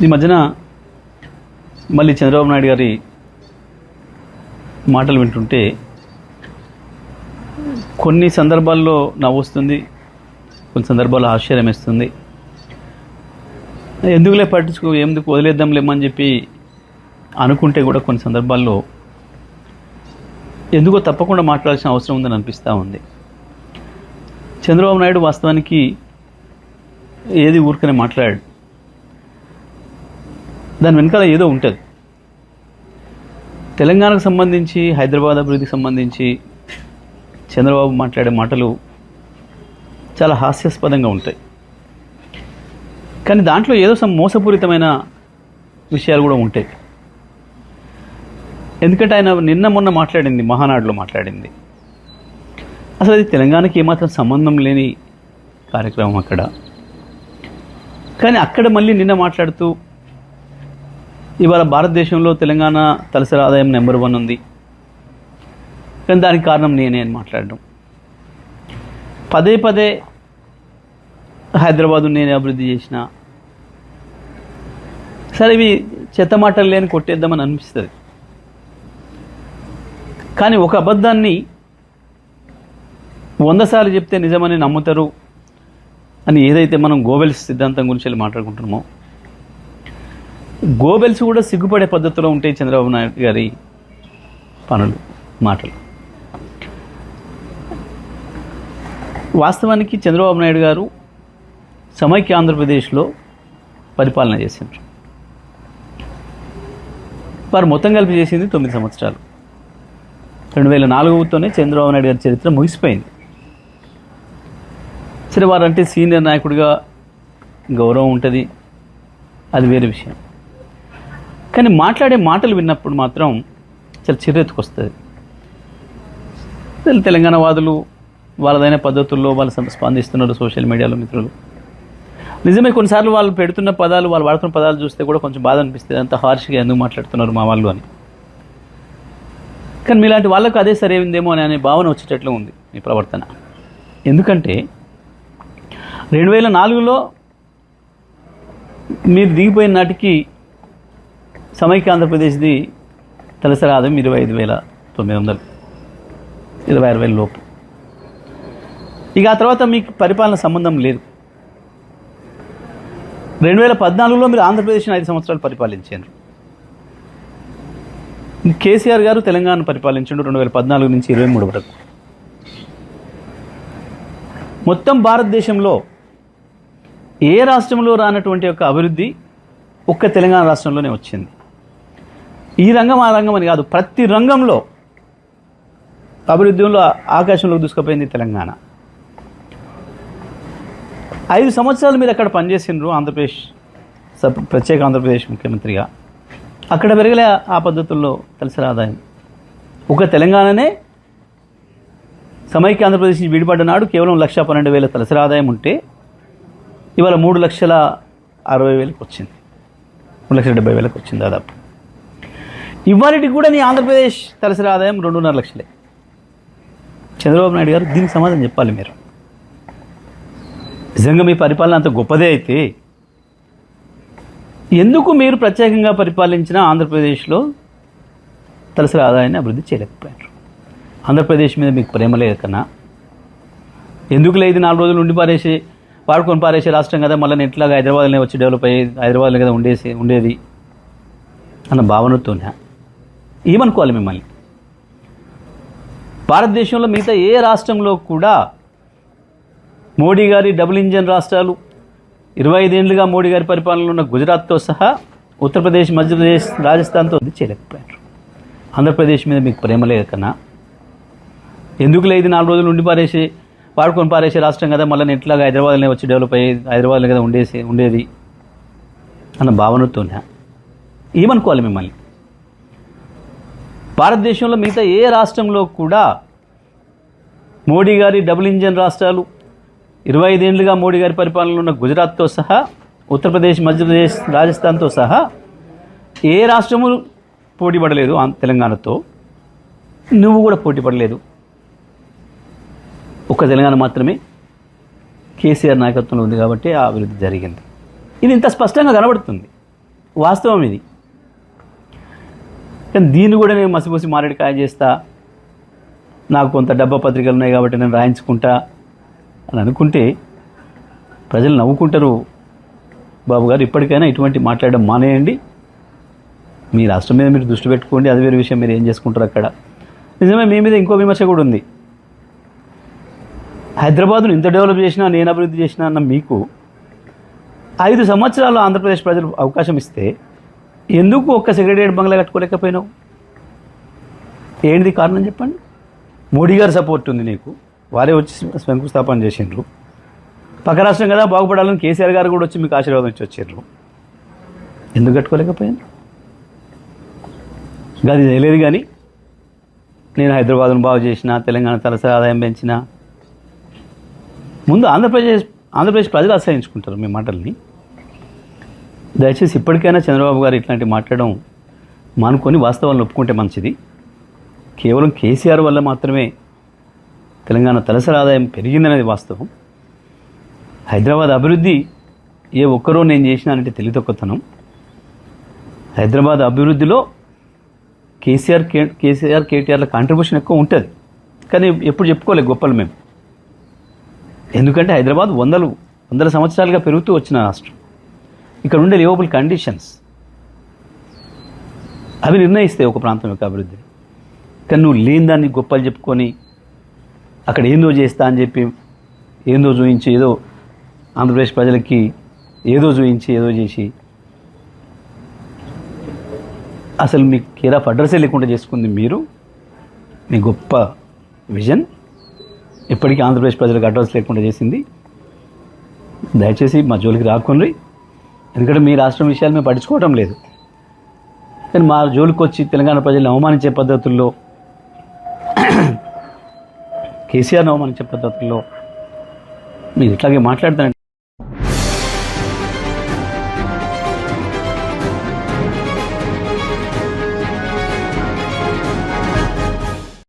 ఈ మధ్యన మళ్ళీ చంద్రబాబు నాయుడు గారి మాటలు వింటుంటే కొన్ని సందర్భాల్లో నవ్వు వస్తుంది, కొన్ని సందర్భాల్లో ఆశ్చర్యం వేస్తుంది. ఎందుకులే పట్టించుకో, ఎందుకు వదిలేద్దాంలేమని చెప్పి అనుకుంటే కూడా కొన్ని సందర్భాల్లో ఎందుకో తప్పకుండా మాట్లాడాల్సిన అవసరం ఉందని అనిపిస్తూ ఉంది. చంద్రబాబు నాయుడు వాస్తవానికి ఏది ఊరికనే మాట్లాడాడు, దాని వెనకాల ఏదో ఉంటుంది. తెలంగాణకు సంబంధించి, హైదరాబాద్ అభివృద్ధికి సంబంధించి చంద్రబాబు మాట్లాడే మాటలు చాలా హాస్యాస్పదంగా ఉంటాయి. కానీ దాంట్లో ఏదో మోసపూరితమైన విషయాలు కూడా ఉంటాయి. ఎందుకంటే ఆయన నిన్న మొన్న మాట్లాడింది, మహానాడులో మాట్లాడింది, అసలు అది తెలంగాణకి ఏమాత్రం సంబంధం లేని కార్యక్రమం అక్కడ. కానీ అక్కడ మళ్ళీ నిన్న మాట్లాడుతూ ఇవాళ భారతదేశంలో తెలంగాణ తలసరి ఆదాయం నెంబర్ 1 ఉంది, కానీ దానికి కారణం నేనే అని మాట్లాడడం, పదే పదే హైదరాబాదు నేనే అభివృద్ధి చేసిన. సరే, ఇవి చెత్త మాటలు లేని కొట్టేద్దామని అనిపిస్తుంది. కానీ ఒక అబద్ధాన్ని 100 సార్లు చెప్తే నిజమని నమ్ముతారు అని ఏదైతే మనం గోబెల్స్ సిద్ధాంతం గురించి వెళ్ళి మాట్లాడుకుంటున్నామో, గోబెల్స్ కూడా సిగ్గుపడే పద్ధతిలో ఉంటాయి చంద్రబాబు నాయుడు గారి పనులు, మాటలు. వాస్తవానికి చంద్రబాబు నాయుడు గారు సమైక్య ఆంధ్రప్రదేశ్లో పరిపాలన చేసిండ్రు. వారు మొత్తం కలిపి చేసింది 9 సంవత్సరాలు. 2004తోనే చంద్రబాబు నాయుడు గారి చరిత్ర ముగిసిపోయింది. సరే, వారంటే సీనియర్ నాయకుడిగా గౌరవం ఉంటుంది, అది వేరే విషయం. కానీ మాట్లాడే మాటలు విన్నప్పుడు మాత్రం చాలా చిర్రెత్తుకొస్తుంది. తెలంగాణ వాదులు వాళ్ళదైన పద్ధతుల్లో వాళ్ళు స్పందిస్తున్నారు సోషల్ మీడియాలో. మిత్రులు, నిజమే, కొన్నిసార్లు వాళ్ళు పెడుతున్న పదాలు, వాళ్ళు వాడుతున్న పదాలు చూస్తే కూడా కొంచెం బాధ అనిపిస్తుంది, అంత హార్ష్గా ఎందుకు మాట్లాడుతున్నారు మా వాళ్ళు అని. కానీ మీలాంటి వాళ్ళకు అదే సరైందేమో అనే భావన వచ్చేటట్లు ఉంది మీ ప్రవర్తన. ఎందుకంటే 2004లో మీరు దిగిపోయిన నాటికి సమైక్య ఆంధ్రప్రదేశ్ది తలసరి ఆదాయం 25,900, 26,000 లోపు. ఇక ఆ తర్వాత మీకు పరిపాలన సంబంధం లేదు. 2014లో మీరు ఆంధ్రప్రదేశ్ని 5 సంవత్సరాలు పరిపాలించారు. కేసీఆర్ గారు తెలంగాణ పరిపాలించారు 2014 నుంచి 23 వరకు. మొత్తం భారతదేశంలో ఏ రాష్ట్రంలో రానటువంటి యొక్క అభివృద్ధి ఒక్క తెలంగాణ రాష్ట్రంలోనే వచ్చింది. ఈ రంగం ఆ రంగం అని కాదు, ప్రతి రంగంలో అభివృద్ధిలో ఆకాశంలోకి దూసుకుపోయింది తెలంగాణ. 5 సంవత్సరాలు మీరు అక్కడ పనిచేసినారు ఆంధ్రప్రదేశ్ ప్రత్యేక ఆంధ్రప్రదేశ్ ముఖ్యమంత్రిగా. అక్కడ పెరగలే ఆ పద్ధతుల్లో తలసరి ఆదాయం. ఒక తెలంగాణనే సమైక్య ఆంధ్రప్రదేశ్ నుంచి విడిపడ్డ నాడు కేవలం 1,12,000 తలసరి ఆదాయం ఉంటే ఇవాళ 3,60,000 వచ్చింది, 3,70,000 వచ్చింది దాదాపు. ఇవాళకి కూడా నీ ఆంధ్రప్రదేశ్ తలసరి ఆదాయం 2.5 లక్షలే. చంద్రబాబు నాయుడు గారు దీనికి సమాధానం చెప్పాలి. మీరు నిజంగా మీ పరిపాలన అంత గొప్పదే అయితే ఎందుకు మీరు ప్రత్యేకంగా పరిపాలించిన ఆంధ్రప్రదేశ్లో తలసరి ఆదాయాన్ని అభివృద్ధి చేయలేకపోయారు? ఆంధ్రప్రదేశ్ మీద మీకు ప్రేమ లేకనా? ఎందుకు లేదు 4 రోజులు ఉండి వాడుకొని పారేసే రాష్ట్రం కదా, మళ్ళీ ఎట్లాగా హైదరాబాద్లోనే వచ్చి డెవలప్ అయ్యి హైదరాబాద్లో కదా ఉండేది అన్న భావనతోనే ఏమనుకోవాలి మిమ్మల్ని? భారతదేశంలో మిగతా ఏ రాష్ట్రంలో కూడా మోడీ గారి డబుల్ ఇంజన్ రాష్ట్రాలు 25 ఏళ్లుగా మోడీ గారి పరిపాలనలో ఉన్న గుజరాత్తో సహా ఉత్తరప్రదేశ్, మధ్యప్రదేశ్, రాజస్థాన్తో చేయలేకపోయారు. ఆంధ్రప్రదేశ్ మీద మీకు ప్రేమ లేకనా? ఎందుకు లేదు 4 రోజులు ఉండి వాడుకొని పారేసే రాష్ట్రం కదా, మళ్ళీ ఎట్లాగా హైదరాబాద్లోనే వచ్చి డెవలప్ అయ్యి హైదరాబాద్లో కదా ఉండేది అన్న భావనతోనే ఏమనుకోవాలి మిమ్మల్ని? భారతదేశంలో మిగతా ఏ రాష్ట్రంలో కూడా మోడీ గారి డబుల్ ఇంజన్ రాష్ట్రాలు 25 ఏళ్లుగా మోడీ గారి పరిపాలనలో ఉన్న గుజరాత్తో సహా ఉత్తరప్రదేశ్, మధ్యప్రదేశ్, రాజస్థాన్తో సహా ఏ రాష్ట్రము పోటీ పడలేదు తెలంగాణతో. నువ్వు కూడా పోటీ పడలేదు. ఒక్క తెలంగాణ మాత్రమే కేసీఆర్ నాయకత్వంలో ఉంది కాబట్టి ఆ అభివృద్ధి జరిగింది. ఇది ఇంత స్పష్టంగా కనబడుతుంది. వాస్తవం ఇది. కానీ దీన్ని కూడా నేను మసిపూసి మారేడుకాయ చేస్తా, నాకు కొంత డబ్బా పత్రికలు ఉన్నాయి కాబట్టి నేను రాయించుకుంటా అని అనుకుంటే ప్రజలు నవ్వుకుంటారు. బాబు గారు, ఇప్పటికైనా ఇటువంటి మాట్లాడడం మానేయండి. మీ రాష్ట్రం మీద మీరు దృష్టి పెట్టుకోండి, అది వేరే విషయం. మీరు ఏం చేసుకుంటారు అక్కడ. నిజమే, మీ మీద ఇంకో విమర్శ కూడా ఉంది. హైదరాబాద్ను ఇంత డెవలప్ చేసినా, నేను అభివృద్ధి చేసినా అన్న మీకు 5 సంవత్సరాలు ఆంధ్రప్రదేశ్ ప్రజలు అవకాశం ఇస్తే ఎందుకు ఒక్క సెక్రటేరియట్ బంగ్లా కట్టుకోలేకపోయినావు? ఏంటిది కారణం చెప్పండి. మోడీ గారి సపోర్ట్ ఉంది నీకు, వారే వచ్చి శంకుస్థాపన చేసిండ్రు. పక్క రాష్ట్రం కదా బాగుపడాలని కేసీఆర్ గారు కూడా వచ్చి మీకు ఆశీర్వాదం ఇచ్చి వచ్చారు. ఎందుకు కట్టుకోలేకపోయాను? అది తెలియదు. కానీ నేను హైదరాబాద్ను బాగు చేసిన, తెలంగాణ తలసరి ఆదాయం పెంచిన, ముందు ఆంధ్రప్రదేశ్ ప్రజలు ఆశ్రయించుకుంటారు మీ మాటల్ని. దయచేసి ఇప్పటికైనా చంద్రబాబు గారు ఇట్లాంటి మాట్లాడడం మానుకొని వాస్తవాలను ఒప్పుకుంటే మంచిది. కేవలం కేసీఆర్ వల్ల మాత్రమే తెలంగాణ తలసరి ఆదాయం పెరిగిందనేది వాస్తవం. హైదరాబాద్ అభివృద్ధి ఏ ఒక్కరో నేను చేసినానంటే తెలివితక్కువతనం. హైదరాబాద్ అభివృద్ధిలో కేసీఆర్ కేటీఆర్ల కాంట్రిబ్యూషన్ ఎక్కువ ఉంటుంది. కానీ ఎప్పుడు చెప్పుకోలేదు గొప్పలు మేము. ఎందుకంటే హైదరాబాద్ వందల సంవత్సరాలుగా పెరుగుతూ వచ్చిన రాష్ట్రం. ఇక్కడ ఉండే లివబుల్ కండిషన్స్ అవి నిర్ణయిస్తాయి ఒక ప్రాంతం యొక్క అభివృద్ధిని. కానీ నువ్వు లేని దాన్ని గొప్పలు చెప్పుకొని అక్కడ ఏందో చేస్తా అని చెప్పి ఏందో చూయించి, ఏదో ఆంధ్రప్రదేశ్ ప్రజలకి ఏదో చూయించి ఏదో చేసి అసలు మీ కేర్ ఆఫ్ అడ్రస్సే లేకుండా చేసుకుంది మీరు. మీ గొప్ప విజన్ ఇప్పటికీ ఆంధ్రప్రదేశ్ ప్రజలకు అడ్రస్ లేకుండా చేసింది. దయచేసి మా జోలికి రాకుండా, ఎందుకంటే మీ రాష్ట్రం విషయాలు మేము పట్టించుకోవటం లేదు. కానీ మా జోలికి వచ్చి తెలంగాణ ప్రజలను అవమానించే పద్ధతుల్లో, కేసీఆర్ని అవమానించే పద్ధతుల్లో మీరు ఇట్లాగే మాట్లాడుతారంటే